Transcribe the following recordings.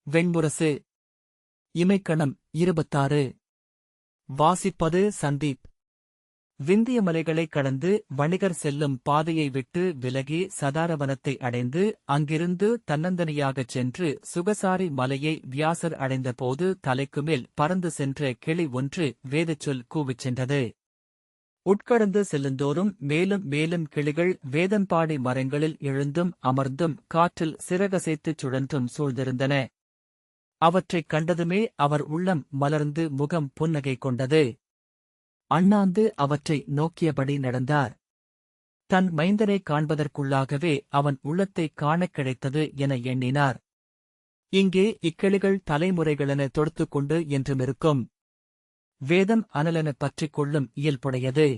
வெண்முரசு. இமைக்கணம் 26. வாசிப்பது சந்தீப். விந்திய மலைகளைக் கடந்து வணிகர் செல்லும் பாதையை விட்டு விலகி சதாரவனத்தை அடைந்து அங்கிருந்து தன்னந்தனியாகச் சென்று சுகசாரி மலையை வியாசர் அடைந்தபோது தலைக்குமேல் பறந்து சென்ற கிளி ஒன்று வேதச்சொல் கூவிச் சென்றது. உட்கடந்து செல்லுந்தோறும் மேலும் மேலும் கிளிகள் வேதம்பாடி மரங்களில் எழுந்தும் அமர்ந்தும் காற்றில் சிறகசைத்துச் சுழன்றும் சூழ்ந்திருந்தன. அவற்றைக் கண்டதுமே அவர் உள்ளம் மலர்ந்து முகம் புன்னகை கொண்டது. அண்ணாந்து அவற்றை நோக்கியபடி நடந்தார். தன் மைந்தனைக் காண்பதற்குள்ளாகவே அவன் உள்ளத்தைக் காணக் கிடைத்தது என எண்ணினார். இங்கே இக்கிளிகள் தலைமுறைகளென தொடுத்துக்கொண்டு என்றுமிருக்கும். வேதம் அனலென பற்றிக் கொள்ளும் இயல்புடையது.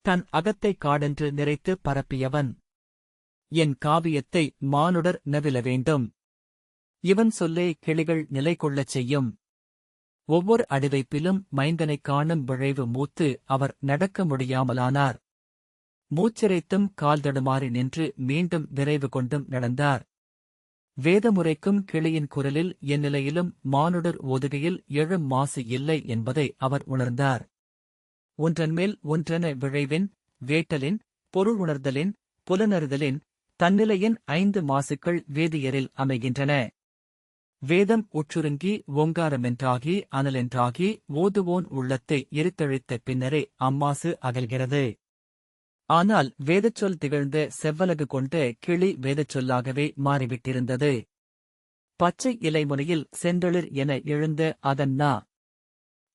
தன் அகத்தை காடென்று நிறைத்து பரப்பியவன். என் காவியத்தை மானுடர் நவில வேண்டும். இவன் சொல்லே கிளிகள் நிலை கொள்ளச் செய்யும். ஒவ்வொரு அடிவைப்பிலும் மைந்தனைக் காணும் விழைவு மூத்து அவர் நடக்க முடியாமலானார். மூச்சிறைத்தும் கால் தடுமாறி நின்று மீண்டும் விரைவு கொண்டும் நடந்தார். வேதமுறைக்கும் கிளியின் குரலில் எந்நிலையிலும் மானுடர் ஓதுகையில் எழும் மாசு இல்லை என்பதை அவர் உணர்ந்தார். ஒன்றன்மேல் ஒன்றென விழைவின், வேட்டலின், பொருள் உணர்தலின், புலனறிதலின், தன்னிலையின் 5 மாசுக்கள் வேதியரில் அமைகின்றன. வேதம் உற்றுருங்கி ஓங்காரமென்றாகி அனலென்றாகி ஓதுவோன் உள்ளத்தை எரித்தழித்த பின்னரே அம்மாசு அகல்கிறது. ஆனால் வேதச்சொல் திகழ்ந்த செவ்வலகு கொண்ட கிளி வேதச்சொல்லாகவே மாறிவிட்டிருந்தது. பச்சை இலைமுனையில் செந்தளிர் என எழுந்த அதன் நா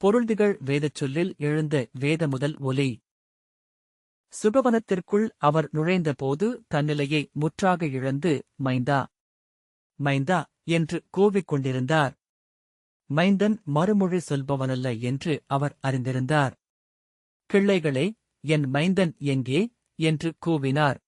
பொருள்திகழ் வேதச்சொல்லில் எழுந்த வேதமுதல் ஒலி. சுகவனத்திற்குள் அவர் நுழைந்தபோது தன்னிலையை முற்றாக இழந்து மைந்தா, மைந்தா என்று கூவிக் கொண்டிருந்தார். மைந்தன் மறுமொழி சொல்பவனல்ல என்று அவர் அறிந்திருந்தார். கிள்ளைகளே, என் மைந்தன் எங்கே என்று கூவினார்.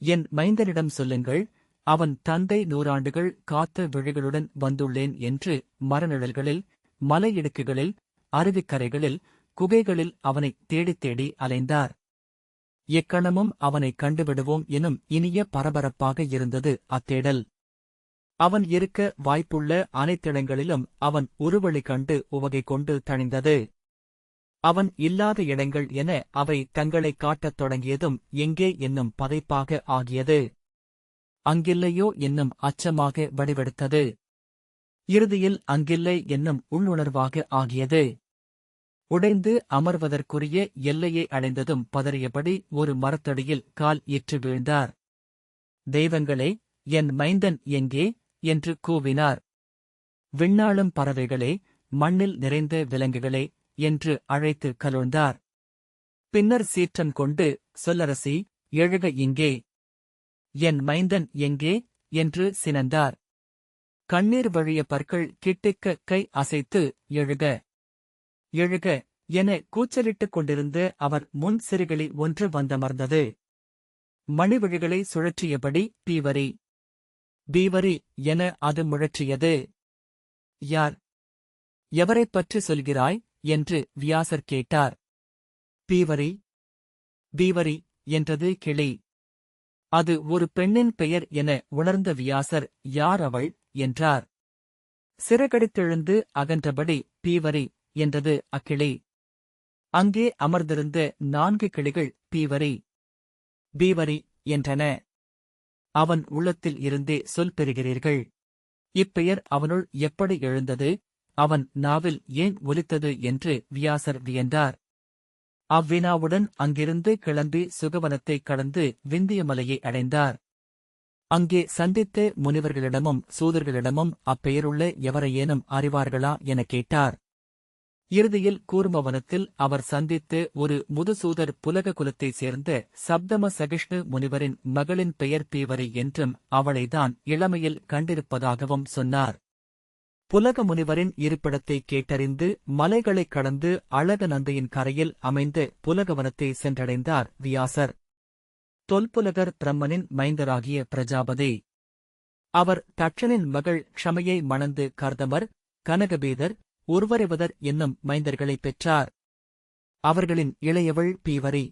என் மைந்தனிடம் சொல்லுங்கள், அவன் தந்தை 100 ஆண்டுகள் காத்த விழிகளுடன் வந்துள்ளேன் என்று மரநிழல்களில், மலையிடுக்குகளில், அருவிக்கரைகளில், குகைகளில் அவனை தேடித் தேடி அலைந்தார். எக்கணமும் அவனைக் கண்டுவிடுவோம் எனும் இனிய பரபரப்பாக இருந்தது அத்தேடல். அவன் இருக்க வாய்ப்புள்ள அனைத்திடங்களிலும் அவன் உருவழி கண்டு உவகை கொண்டு தணிந்தது. அவன் இல்லாத இடங்கள் என அவை தங்களைக் காட்டத் தொடங்கியதும் எங்கே என்னும் பதைப்பாக ஆகியது. அங்கில்லையோ என்னும் அச்சமாக வடிவெடுத்தது. இறுதியில் அங்கில்லை என்னும் உள்ளுணர்வாக ஆகியது. உடைந்து அமர்வதற்குரிய எல்லையை அடைந்ததும் பதறியபடி ஒரு மரத்தடியில் கால் இற்று வீழ்ந்தார். தெய்வங்களே, என் மைந்தன் எங்கே என்று கூவினார். விண்ணாளும் பறவைகளே, மண்ணில் நிறைந்த விலங்குகளே என்று அழைத்து கலுழ்ந்தார். பின்னர் சீற்றம் கொண்டு, சொல்லரசி, எழுக இங்கே. என் மைந்தன் எங்கே என்று சினந்தார். கண்ணீர் வழிய பற்கள் கிட்டிக்க கை அசைத்து, எழுக, எழுக என கூச்சலிட்டுக் கொண்டிருந்த அவர் முன் சிறுகளி ஒன்று வந்தமர்ந்தது. மணிவிழிகளை சுழற்றியபடி பீவரி, பீவரி என அது முழற்றியது. யார்? எவரைப் பற்றி சொல்கிறாய் என்று வியாசர் கேட்டார். பீவரி, பீவரி என்றது கிளி. அது ஒரு பெண்ணின் பெயர் என உணர்ந்த வியாசர் யார் அவள் என்றார். சிறகடித்தெழுந்து அகன்றபடி பீவரி என்றது அக்கிளி. அங்கே அமர்ந்திருந்த 4 கிளிகள் பீவரி, பீவரி என்றன. அவன் உள்ளத்தில் இருந்தே சொல் பெறுகிறீர்கள். இப்பெயர் அவனுள் எப்படி எழுந்தது, அவன் நாவில் ஏன் ஒலித்தது என்று வியாசர் வியந்தார். அவ்வினாவுடன் அங்கிருந்து கிளம்பி சுகவனத்தைக் கடந்து விந்திய மலையை அடைந்தார். அங்கே சந்தித்த முனிவர்களிடமும் சூதர்களிடமும் அப்பெயருள்ள எவரையேனும் அறிவார்களா எனக் கேட்டார். இறுதியில் கூர்மவனத்தில் அவர் சந்தித்து ஒரு முதுசூதர் புலக குலத்தைச் சேர்ந்த சப்தம சகிஷ்ணு முனிவரின் மகளின் பெயர் பீவரி என்றும் அவளைதான் இளமையில் கண்டிருப்பதாகவும் சொன்னார். புலக முனிவரின் இருப்பிடத்தைக் கேட்டறிந்து மலைகளைக் கடந்து அழகநந்தையின் கரையில் அமைந்த புலகவனத்தை சென்றடைந்தார் வியாசர். தொல்புலகர் பிரம்மனின் மைந்தராகிய பிரஜாபதி. அவர் தட்சனின் மகள் க்ஷமையை மணந்து கர்தமர், கனகபேதர், உர்வரவதர் என்னும் மைந்தர்களைப் பெற்றார். அவர்களின் இளையவள் பீவரி.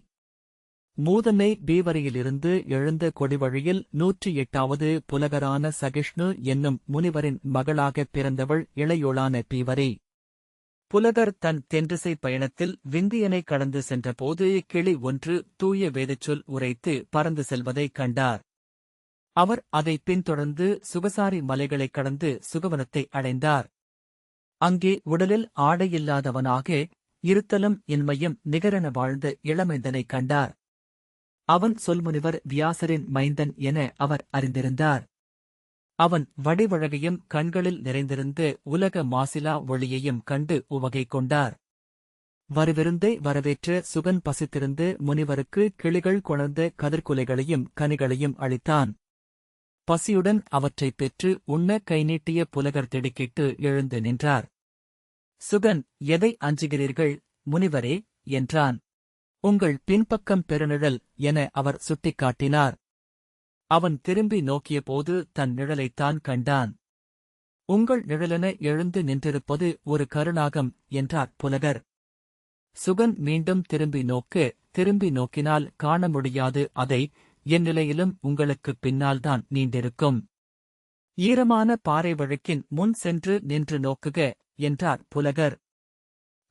மூதன்னை பீவரியிலிருந்து எழுந்த கொடிவழியில் 108வது புலகரான சகிஷ்ணு என்னும் முனிவரின் மகளாகப் பிறந்தவள் இளையோளான பீவரி. புலகர் தன் தென்திசை பயணத்தில் விந்தியனை கடந்து சென்றபோது கிளி ஒன்று தூய வேதச்சொல் உரைத்து பறந்து செல்வதைக் கண்டார். அவர் அதை பின்தொடர்ந்து சுகசாரி மலைகளைக் கடந்து சுகவனத்தை அடைந்தார். அங்கே உடலில் ஆடையில்லாதவனாக இருத்தலும் இன்மையும் நிகரென வாழ்ந்த இளமைந்தனைக் கண்டார். அவன் சொல்முனிவர் வியாசரின் மைந்தன் என அவர் அறிந்திருந்தார். அவன் வடிவழகையும் கண்களில் நிறைந்திருந்த உலக மாசிலா ஒளியையும் கண்டு உவகை கொண்டார். வருவிருந்தை வரவேற்ற சுகன் பசித்திருந்து முனிவருக்கு கிளிகள் கொணர்ந்த கதிர்குலைகளையும் கனிகளையும் அளித்தான். பசியுடன் அவற்றைப் பெற்று உண்ண கைநீட்டிய புலகர் திடுக்கிட்டு எழுந்து நின்றார். சுகன், எதை அஞ்சுகிறீர்கள் முனிவரே என்றான். உங்கள் பின்பக்கம் பெருநிழல் என அவர் சுட்டிக்காட்டினார். அவன் திரும்பி நோக்கியபோது தன் நிழலைத்தான் கண்டான். உங்கள் நிழலென எழுந்து நின்றிருப்பது ஒரு கருநாகம் என்றார் புலகர். சுகன் மீண்டும் திரும்பி நோக்கினால் காண முடியாது அதை, என் நிலையிலும் உங்களுக்குப் பின்னால்தான் நீண்டிருக்கும். ஈரமான பாறை வழக்கின் முன் சென்று நின்று நோக்குக என்றார் புலகர்.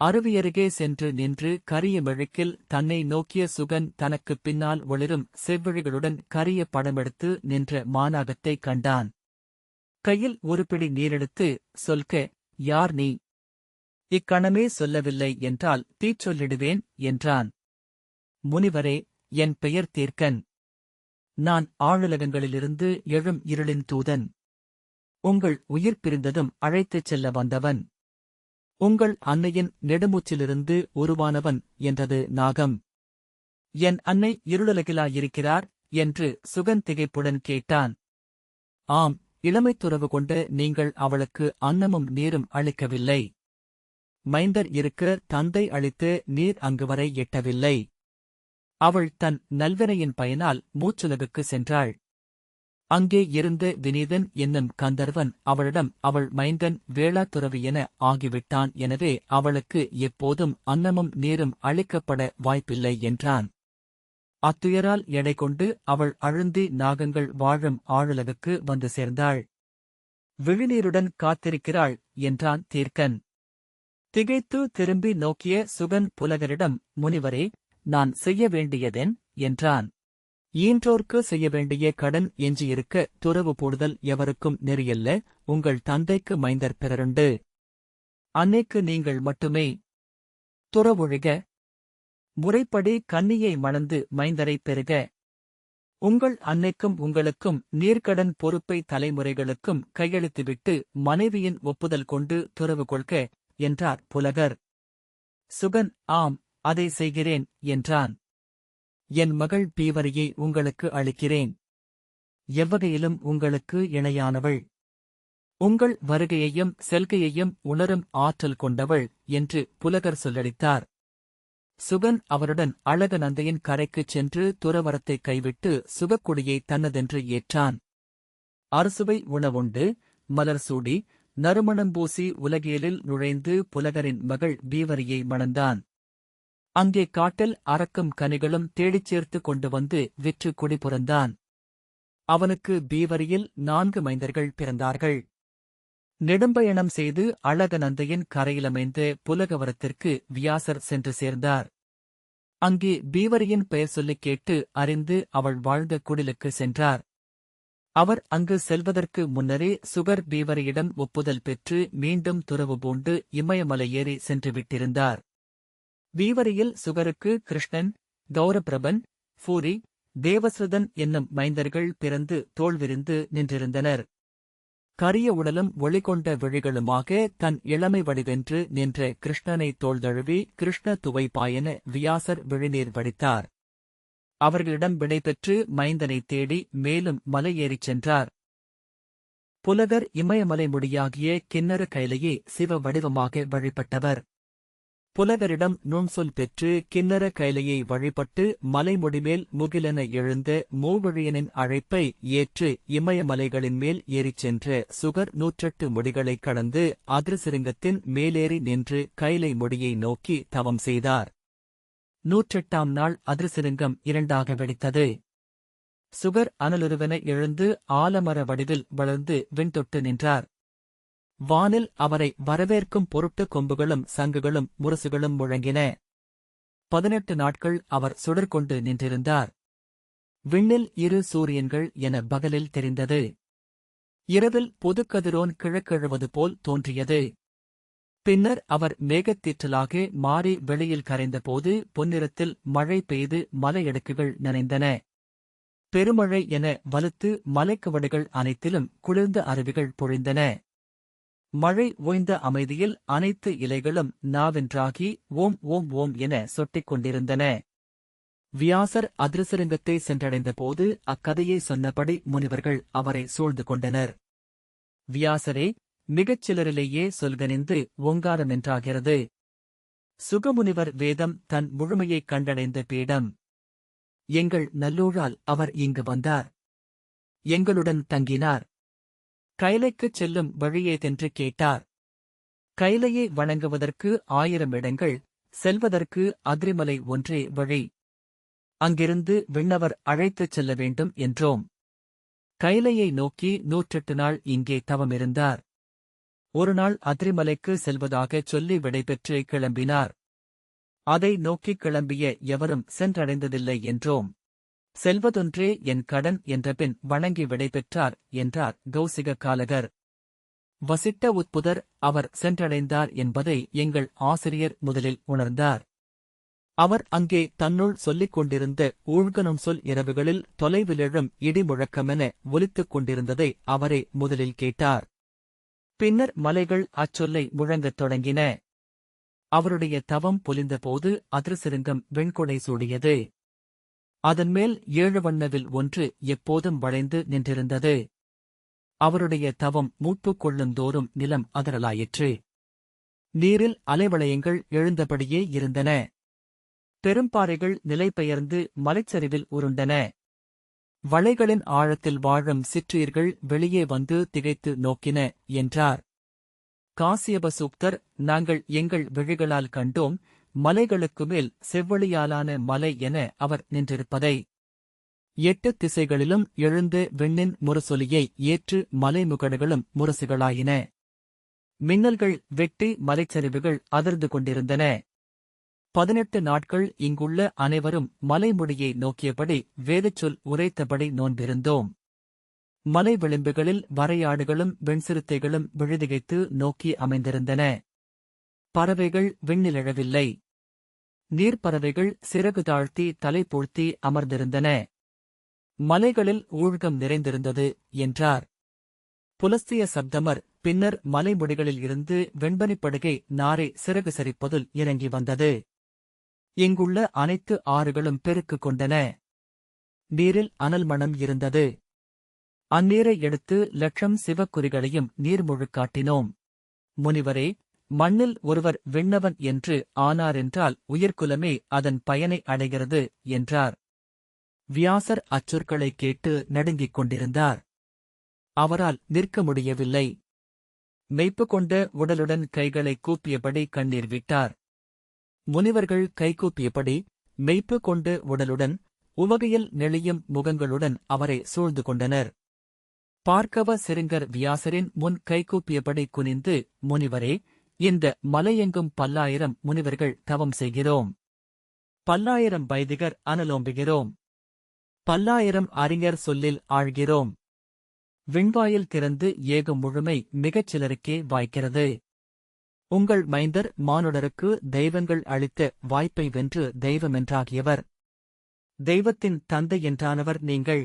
அருவியருகே சென்று நின்று கரிய மெழுக்கில் தன்னை நோக்கிய சுகன் தனக்குப் பின்னால் ஒளிரும் செவ்விழிகளுடன் கரிய படமெடுத்து நின்ற மானாகத்தைக் கண்டான். கையில் ஒரு பிடி நீரெடுத்து, சொல்க, யார் நீ? இக்கணமே சொல்லவில்லை என்றால் தீச்சொல்லிடுவேன் என்றான். முனிவரே, என் பெயர் தீர்க்கன். நான் ஆழுலகங்களிலிருந்து எழும் இருளின் தூதன். உங்கள் உயிர் பிரிந்ததும் அழைத்துச் செல்ல வந்தவன். உங்கள் அன்னையின் நெடுமூச்சிலிருந்து உருவானவன் என்றது நாகம். என் அன்னை இருளுலகிலாயிருக்கிறார் என்று சுகன் திகைப்புடன் கேட்டான். ஆம், இளமைத்துறவு கொண்ட நீங்கள் அவளுக்கு அன்னமும் நீரும் அளிக்கவில்லை. மைந்தர் இருக்க தந்தை அளித்த நீர் அங்குவரை எட்டவில்லை. அவள் தன் நல்வினையின் பயனால் மூச்சுலகுக்கு சென்றாள். அங்கே இருந்த வினீதன் என்னும் கந்தர்வன் அவளிடம் அவள் மைந்தன் வேளாத்துறவி என ஆகிவிட்டான், எனவே அவளுக்கு எப்போதும் அன்னமும் நீரும் அளிக்கப்பட வாய்ப்பில்லை என்றான். அத்துயரால் எடை கொண்டு அவள் அழுந்தி நாகங்கள் வாழும் ஆழுலகுக்கு வந்து சேர்ந்தாள். விழிநீருடன் காத்திருக்கிறாள் என்றான் தீர்க்கன். திகைத்து திரும்பி நோக்கிய சுகன் புலகரிடம், முனிவரே, நான் செய்ய வேண்டியதென் என்றான். ஈன்றோர்க்கு செய்ய வேண்டிய கடன் எஞ்சியிருக்க துறவு போடுதல் எவருக்கும் நெறியல்ல. உங்கள் தந்தைக்கு மைந்தர் பிறருண்டு. அன்னைக்கு நீங்கள் மட்டுமே துறவொழிக. முறைப்படி கன்னியை மணந்து மைந்தரைப் பெறுக. உங்கள் அன்னைக்கும் உங்களுக்கும் நீர்க்கடன் பொறுப்பை தலைமுறைகளுக்கும் கையளித்துவிட்டு மனைவியின் ஒப்புதல் கொண்டு துறவு கொள்க என்றார் புலகர். சுகன், ஆம், அதை செய்கிறேன் என்றான். என் மகள் பீவரியை உங்களுக்கு அளிக்கிறேன். எவ்வகையிலும் உங்களுக்கு இணையானவள். உங்கள் வருகையையும் செல்கையையும் உணரும் ஆற்றல் கொண்டவள் என்று புலகர் சொல்லளித்தார். சுகன் அவருடன் அழகநந்தையின் கரைக்குச் சென்று துறவரத்தைக் கைவிட்டு சுகக்குடியை தன்னதென்று ஏற்றான். அரசுவை உணவுண்டு, மலர் சூடி, நறுமணம்பூசி உலகியலில் நுழைந்து புலகரின் மகள் பீவரியை மணந்தான். அங்கே காட்டில் அரக்கும் கனிகளும் தேடிச் சேர்த்து கொண்டு வந்து விற்று குடிபுறந்தான். அவனுக்கு பீவரியில் 4 மைந்தர்கள் பிறந்தார்கள். நெடும்பயணம் செய்து அழகநந்தையின் கரையிலமைந்த புலகவரத்திற்கு வியாசர் சென்று சேர்ந்தார். அங்கே பீவரியின் பெயர் சொல்லிக் கேட்டு அறிந்து அவள் வாழ்ந்த குடிலுக்கு சென்றார். அவர் அங்கு செல்வதற்கு முன்னரே சுகர் பீவரியிடம் ஒப்புதல் பெற்று மீண்டும் துறவு பூண்டு இமயமலை ஏறி சென்று விட்டிருந்தார். பீவரியில் சுகருக்கு கிருஷ்ணன், கௌரபிரபன், பூரி, தேவஸ்ருதன் என்னும் மைந்தர்கள் பிறந்து தோள்விரிந்து நின்றிருந்தனர். கரிய உடலும் ஒளிகொண்ட விழிகளுமாக தன் இளமை வடிவென்று நின்ற கிருஷ்ணனை தோள்தழுவி கிருஷ்ண துவைப்பாயென வியாசர் விழிநீர் வடித்தார். அவர்களிடம் விடைபெற்று மைந்தனைத் தேடி மேலும் மலை ஏறிச் சென்றார். புலகர் இமயமலை முடியாகிய கிண்ணறு கைலையே சிவ வடிவமாக வழிபட்டவர். புலகரிடம் நுண்சொல் பெற்று கிண்ணற கைலையை வழிபட்டு மலைமுடிமேல் முகிலென எழுந்த மூவழியனின் அழைப்பை ஏற்று இமயமலைகளின் மேல் ஏறிச் சென்ற சுகர் 108 முடிகளைக் கடந்து அதிர்சிருங்கத்தின் மேலேறி நின்று கைலை முடியை நோக்கி தவம் செய்தார். 108ஆம் நாள் அதிர்சிருங்கம் இரண்டாக வெடித்தது. சுகர் அனலுருவென எழுந்து ஆலமர வடிவில் வளர்ந்து விண்தொட்டு நின்றார். வானில் அவரை வரவேற்கும் பொருட்டு கொம்புகளும் சங்குகளும் முரசுகளும் முழங்கின. 18 நாட்கள் அவர் சுடர்கொண்டு நின்றிருந்தார். விண்ணில் இரு சூரியன்கள் என பகலில் தெரிந்தது. இரவில் பொதுக்கதிரோன் கிழக்கெழுவது போல் தோன்றியது. பின்னர் அவர் மேகத்தீற்றலாக மாறி வெளியில் கரைந்தபோது பொன்னிறத்தில் மழை பெய்து மலையடுக்குகள் நனைந்தன. பெருமழை என வலுத்து மலைக்கவடுகள் அனைத்திலும் குளிர்ந்த அருவிகள் பொழிந்தன. மழை ஓய்ந்த அமைதியில் அனைத்து இலைகளும் நாவென்றாகி ஓம் ஓம் ஓம் என சொட்டிக் கொண்டிருந்தன. வியாசர் அதிர்சிருங்கத்தை சென்றடைந்தபோது அக்கதையை சொன்னபடி முனிவர்கள் அவரை சூழ்ந்து கொண்டனர். வியாசரே, மிகச் சிலரிலேயே சொல்கனிந்து ஓங்காரமென்றாகிறது. சுகமுனிவர் வேதம் தன் முழுமையைக் கண்டடைந்த பீடம். எங்கள் நல்லூழால் அவர் இங்கு வந்தார். எங்களுடன் தங்கினார். கைலைக்குச் செல்லும் வழியேதென்று கேட்டார். கைலையை வணங்குவதற்கு 1000 இடங்கள், செல்வதற்கு அதிரிமலை ஒன்றே வழி. அங்கிருந்து விண்ணவர் அழைத்துச் செல்ல வேண்டும் என்றோம். கைலையை நோக்கி 108 நாள் இங்கே தவமிருந்தார். ஒரு நாள் அதிரிமலைக்கு செல்வதாகச் சொல்லி விடைபெற்று கிளம்பினார். அதை நோக்கிக் கிளம்பிய எவரும் சென்றடைந்ததில்லை என்றோம். செல்வதொன்றே என் கடன் என்றபின் வணங்கி விடைபெற்றார் என்றார் கௌசிக காலகர். வசிட்ட உட்புதர் அவர் சென்றடைந்தார் என்பதை எங்கள் ஆசிரியர் முதலில் உணர்ந்தார். அவர் அங்கே தன்னுள் சொல்லிக் கொண்டிருந்த ஊழ்கனும் சொல் இரவுகளில் தொலைவிலெழும் இடி முழக்கமென ஒலித்துக் கொண்டிருந்ததை அவரே முதலில் கேட்டார். பின்னர் மலைகள் அச்சொல்லை முழங்கத் தொடங்கின. அவருடைய தவம் பொலிந்தபோது அதிர்சிருங்கம் வெண்கொடை சூடியது. அதன்மேல் 7 வண்ணவில் ஒன்று எப்போதும் வளைந்து நின்றிருந்தது. அவருடைய தவம் மூப்புக் கொள்ளுந்தோறும் நிலம் அதறலாயிற்று. நீரில் அலைவளையங்கள் எழுந்தபடியே இருந்தன. பெரும்பாறைகள் நிலைபெயர்ந்து மலைச்சரிவில் உருண்டன. வளைகளின் ஆழத்தில் வாழும் சிற்றுயிர்கள் வெளியே வந்து திகைத்து நோக்கின என்றார். காசியப சூக்தர், நாங்கள் எங்கள் விழிகளால் கண்டோம், மலைகளுக்கு மேல் செவ்வழியாலான மலை என அவர் நின்றிருப்பதை. 8 திசைகளிலும் எழுந்த விண்ணின் முரசொலியை ஏற்று மலைமுகடுகளும் முரசுகளாயின. மின்னல்கள் வெட்டி மலைச்சரிவுகள் அதிர்ந்து கொண்டிருந்தன. 18 நாட்கள் இங்குள்ள அனைவரும் மலைமுடியை நோக்கியபடி வேதச்சொல் உரைத்தபடி நோன்பிருந்தோம். மலை விளிம்புகளில் வரையாடுகளும் வெண்சிறுத்தைகளும் விழுதிகைத்து நோக்கி அமைந்திருந்தன. பறவைகள் விண்ணிலெழவில்லை. நீர்ப்பறவைகள் சிறகு தாழ்த்தி தலை போழ்த்தி அமர்ந்திருந்தன. மலைகளில் ஊழ்கம் நிறைந்திருந்தது என்றார். புலஸ்திய சப்தமர் பின்னர் மலைமுடிகளில் இருந்து வெண்பனிப்படுகை நாரை சிறகு சரிப்பதுல் இறங்கி வந்தது. இங்குள்ள அனைத்து ஆறுகளும் பெருக்குக் கொண்டன. நீரில் அனல் மணம் இருந்தது. அந்நீரை எடுத்து 1,00,000 சிவக்குறிகளையும் நீர்முழுக்காட்டினோம். முனிவரே, மண்ணில் ஒருவர் விண்ணவன் என்று ஆனாரென்றால் உயிர்குலமே அதன் பயனை அடைகிறது என்றார். வியாசர் அச்சொற்களைக் கேட்டு நடுங்கிக் கொண்டிருந்தார். அவரால் நிற்க முடியவில்லை. மெய்ப்பு கொண்ட உடலுடன் கைகளை கூப்பியபடி கண்ணீர் விட்டார். முனிவர்கள் கைகூப்பியபடி மெய்ப்பு கொண்டு உடலுடன் உவகையில் நெளியும் முகங்களுடன் அவரை சூழ்ந்து கொண்டனர். பார்க்கவ சிருங்கர் வியாசரின் முன் கைகூப்பியபடி குனிந்து, முனிவரே, இந்த மலையெங்கும் 1000 முனிவர்கள் தவம் செய்கிறோம். 1000 வைதிகர் அனலோம்புகிறோம். 1000 அறிஞர் சொல்லில் ஆழ்கிறோம். விண்வாயில் திறந்து ஏகும் முழுமை மிகச் சிலருக்கே வாய்க்கிறது. உங்கள் மைந்தர் மானுடருக்கு தெய்வங்கள் அளித்த வாய்ப்பை வென்று தெய்வமென்றாகியவர். தெய்வத்தின் தந்தை என்றானவர் நீங்கள்.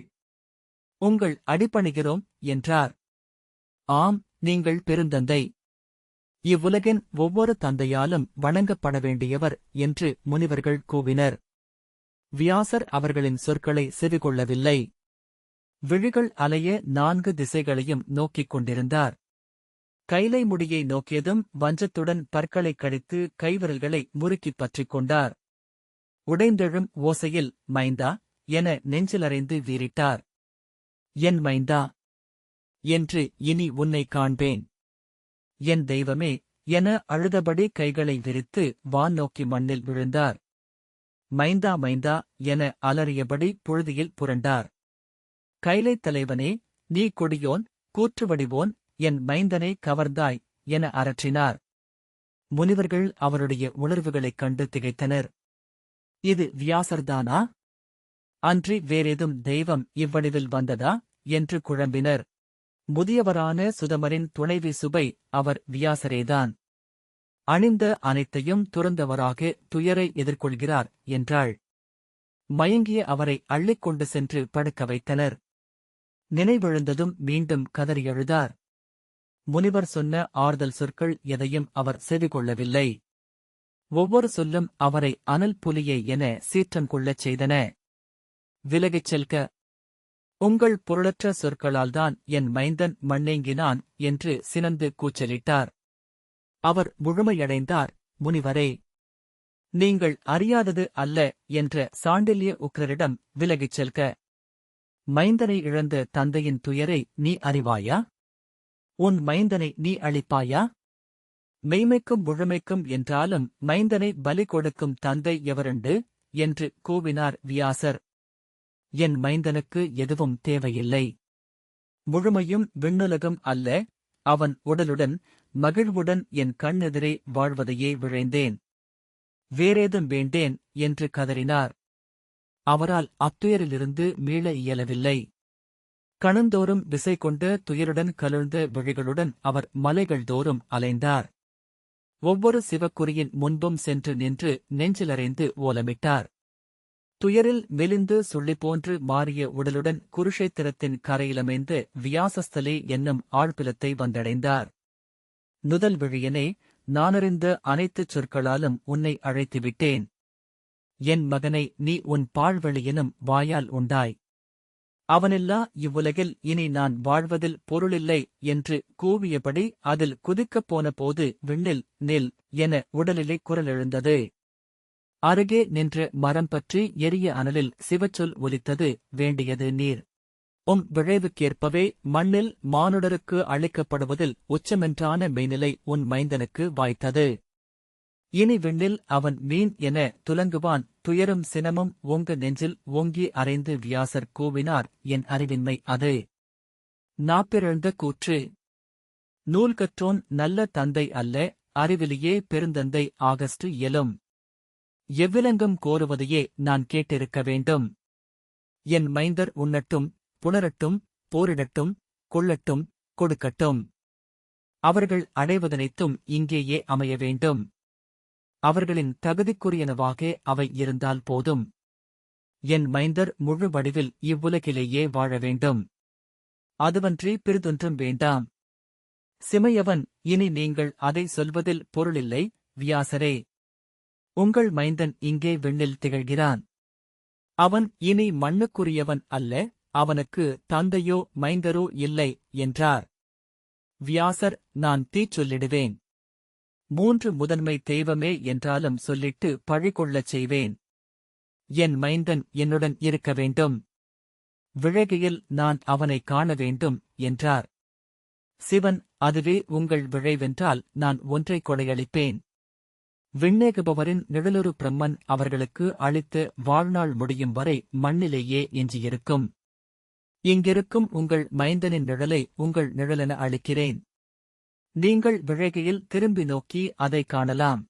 உங்கள் அடிபணிகிறோம் என்றார். ஆம், நீங்கள் பெருந்தந்தை. இவ்வுலகின் ஒவ்வொரு தந்தையாலும் வணங்கப்பட வேண்டியவர் என்று முனிவர்கள் கூவினர். வியாசர் அவர்களின் சொற்களை செவிகொள்ளவில்லை. விழிகள் அலைய 4 திசைகளையும் நோக்கிக் கொண்டிருந்தார். கைலை முடியை நோக்கியதும் வஞ்சத்துடன் பற்களைக் கடித்து கைவிரல்களை முறுக்கிப் பற்றிக் கொண்டார். உடைந்தெழும் ஓசையில் மைந்தா என நெஞ்சிலறைந்து வீறிட்டார். என் மைந்தா என்று இனி உன்னை காண்பேன். என் தெய்வமே என அழுதபடி கைகளை விரித்து வான் நோக்கி மண்ணில் விழுந்தார். மைந்தா மைந்தா என அலறியபடி புழுதியில் புரண்டார். கைலைத் தலைவனே, நீ கொடியோன், கூற்று வடிவோன், என் மைந்தனை கவர்ந்தாய் என அரற்றினார். முனிவர்கள் அவருடைய உணர்வுகளைக் கண்டு திகைத்தனர். இது வியாசர்தானா? அன்றி வேறேதும் தெய்வம் இவ்வடிவில் வந்ததா என்று குழம்பினர். முதியவரான சுதமரின் துணைவி சுபை அவர் வியாசரேதான். அணிந்த அனைத்தையும் துறந்தவராக துயரை எதிர்கொள்கிறார் என்றாள். மயங்கிய அவரை அள்ளிக்கொண்டு சென்று படுக்க வைத்தனர். நினைவெழுந்ததும் மீண்டும் கதறி எழுதார். முனிவர் சொன்ன ஆறுதல் சொற்கள் எதையும் அவர் செவிகொள்ளவில்லை. ஒவ்வொரு சொல்லும் அவரை அனல் புலியை என சீற்றம் கொள்ளச் செய்தன. விலகிச் செல்க. உங்கள் பொருளற்ற சொற்களால்தான் என் மைந்தன் மண்ணேங்கினான் என்று சினந்து கூச்சலிட்டார். அவர் முழுமையடைந்தார். முனிவரே, நீங்கள் அறியாதது அல்ல என்ற சாண்டில்ய உக்கிரரிடம் விலகிச் செல்க. மைந்தனை இழந்த தந்தையின் துயரை நீ அறிவாயா? உன் மைந்தனை நீ அளிப்பாயா? மெய்மைக்கும் முழுமைக்கும் என்றாலும் மைந்தனை பலி கொடுக்கும் தந்தை எவருண்டு என்று கூவினார் வியாசர். என் மைந்தனுக்கு எதுவும் தேவையில்லை. முழுமையும் விண்ணுலகம் அல்ல, அவன் உடலுடன் மகிழ்வுடன் என் கண்ணெதிரே வாழ்வதையே விழைந்தேன். வேறேதும் வேண்டேன் என்று கதறினார். அவரால் அத்துயரிலிருந்து மீள இயலவில்லை. கணந்தோறும் விசை கொண்ட துயருடன் கலுழ்ந்த விழிகளுடன் அவர் மலைகள் தோறும் அலைந்தார். ஒவ்வொரு சிவக்குறியின் முன்பும் சென்று நின்று நெஞ்சிலறைந்து ஓலமிட்டார். துயரில் மெலிந்து சுள்ளி போன்று மாறிய உடலுடன் குருஷேத்திரத்தின் கரையிலமைந்து வியாசஸ்தலே என்னும் ஆழ்பிலத்தை வந்தடைந்தார். நுதல் விழியனே, நானறிந்த அனைத்துச் சொற்களாலும் உன்னை அழைத்துவிட்டேன். என் மகனை நீ உன் பாழ்வெளியெனும் வாயால் உண்டாய். அவனில்லா இவ்வுலகில் இனி நான் வாழ்வதில் பொருளில்லை என்று கூவியபடி அதில் குதிக்கப் போன போது விண்ணில் நில் என உடலிலே குரல் எழுந்தது. அருகே நின்ற மரம் பற்றி எரிய அனலில் சிவச்சொல் ஒலித்தது, வேண்டியது நீர். விழைவுக்கேற்பவே மண்ணில் மானுடருக்கு அளிக்கப்படுவதில் உச்சமென்றான மெய்நிலை உன் மைந்தனுக்கு வாய்த்தது. இனி விண்ணில் அவன் மீன் என துலங்குவான். துயரும் சினமும் ஓங்க நெஞ்சில் ஓங்கி அறைந்து வியாசர் கூவினார், என் அறிவின்மை அது. நாப்பிறழ்ந்த கூற்று. நூல் கற்றோன் நல்ல தந்தை அல்ல, அறிவிலியே பெருந்தந்தை ஆகஸ்டு இயலும். எவ்விலங்கும் கோருவதையே நான் கேட்டிருக்க வேண்டும். என் மைந்தர் உண்ணட்டும், புணரட்டும், போரிடட்டும், கொள்ளட்டும், கொடுக்கட்டும். அவர்கள் அடைவதனைத்தும் இங்கேயே அமைய வேண்டும். அவர்களின் தகுதிக்குரியனவாக அவை இருந்தால் போதும். என் மைந்தர் முழு வடிவில் இவ்வுலகிலேயே வாழ வேண்டும். அதுவன்றி பிறிதொன்றும் வேண்டாம். சிமையவன், இனி நீங்கள் அதை சொல்வதில் பொருளில்லை. வியாசரே, உங்கள் மைந்தன் இங்கே விண்ணில் திகழ்கிறான். அவன் இனி மண்ணுக்குரியவன் அல்ல, அவனுக்கு தந்தையோ மைந்தரோ இல்லை என்றார். வியாசர், நான் தீச்சொல்லிடுவேன். 3 முதன்மை தெய்வமே என்றாலும் சொல்லிட்டு பழிகொள்ளச் செய்வேன். என் மைந்தன் என்னுடன் இருக்க வேண்டும். விழகையில் நான் அவனை காண வேண்டும் என்றார். சிவன், அதுவே உங்கள் விழைவென்றால் நான் ஒன்றை கொடையளிப்பேன். விண்ணேகுபவரின் நிழலுறு பிரம்மன் அவர்களுக்கு அளித்து வாழ்நாள் முடியும் வரை மண்ணிலேயே எஞ்சியிருக்கும். இங்கிருக்கும் உங்கள் மைந்தனின் நிழலை உங்கள் நிழலென அளிக்கிறேன். நீங்கள் விழைகையில் திரும்பி நோக்கி அதை காணலாம்.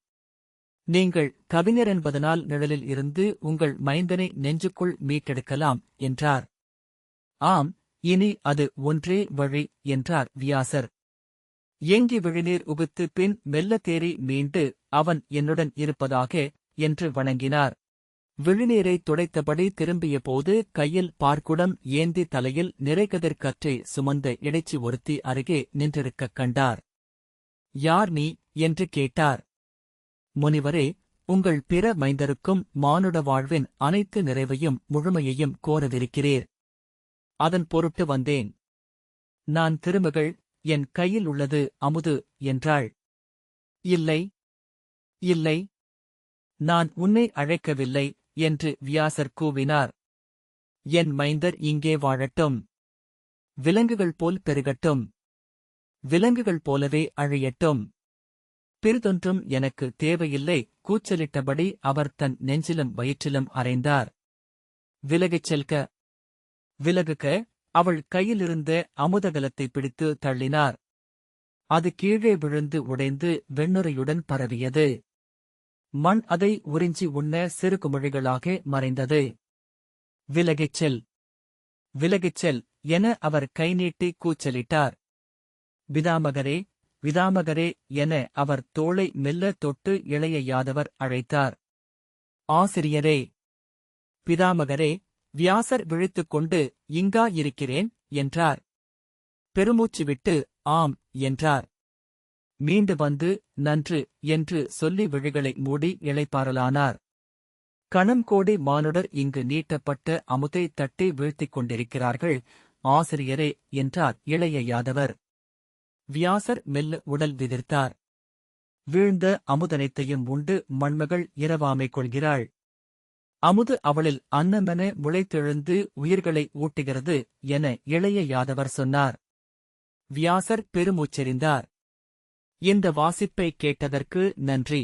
நீங்கள் கவிஞர் என்பதனால் நிழலில் இருந்து உங்கள் மைந்தனை நெஞ்சுக்குள் மீட்டெடுக்கலாம் என்றார். ஆம், இனி அது ஒன்றே வழி என்றார் வியாசர். ஏங்கி விழிநீர் உகுத்து பின் மெல்ல தேறி மீண்டு அவன் என்னுடன் இருப்பதாக என்று வணங்கினார். விழிநீரை துடைத்தபடி திரும்பிய போது கையில் பார்க்குடம் ஏந்தி தலையில் நிறைகதிர்கற்றை சுமந்த இடைச்சி ஒருத்தி அருகே நின்றிருக்கக் கண்டார். யார் நீ என்று கேட்டார். முனிவரே, உங்கள் பிற மைந்தருக்கும் மானுட வாழ்வின் அனைத்து நிறைவையும் முழுமையையும் கோரவிருக்கிறீர். அதன் பொருட்டு வந்தேன். நான் திருமகள், என் கையில் உள்ளது அமுது என்றாள். இல்லை, இல்லை, நான் உன்னை அழைக்கவில்லை என்று வியாசர் கூவினார். என் மைந்தர் இங்கே வாழட்டும். விலங்குகள் போல் பெருகட்டும். விலங்குகள் போலவே அழியட்டும். பிறிதொன்றும் எனக்கு தேவையில்லை கூச்சலிட்டபடி அவர் தன் நெஞ்சிலும் வயிற்றிலும் அறைந்தார். விலகிச் செல்க. விலகுக. அவள் கையிலிருந்த அமுதகலத்தை பிடித்து தள்ளினார். அது கீழே விழுந்து உடைந்து வெண்ணுரையுடன் பரவியது. மண் அதை உறிஞ்சி உண்ண சிறு குமிழிகளாக மறைந்தது. விலகிச் செல். விலகிச் செல் என அவர் கை நீட்டி கூச்சலிட்டார். பிதாமகரே, பிதாமகரே என அவர் தோளை மெல்ல தொட்டு இளைய யாதவர் அழைத்தார். ஆசிரியரே. பிதாமகரே. வியாசர் விழித்துக்கொண்டு இங்கா இருக்கிறேன் என்றார். பெருமூச்சு விட்டு ஆம் என்றார். மீண்டு வந்து நன்று என்று சொல்லி விழிகளை மூடி இளைப்பாறலானார். கணம் கோடி மானுடர் இங்கு நீட்டப்பட்ட அமுதை தட்டி வீழ்த்திக் கொண்டிருக்கிறார்கள் ஆசிரியரே என்றார் இளைய யாதவர். வியாசர் மெல்ல உடல் விதிர்த்தார். வீழ்ந்த அமுதனைத்தையும் உண்டு மண்மகள் இரவாமை கொள்கிறாள். அமுது அவளில் அன்னமென முளைத்தெழுந்து உயிர்களை ஊட்டுகிறது என இளைய யாதவர் சொன்னார். வியாசர் பெருமூச்செறிந்தார். இந்த வாசிப்பை கேட்டதற்கு நன்றி.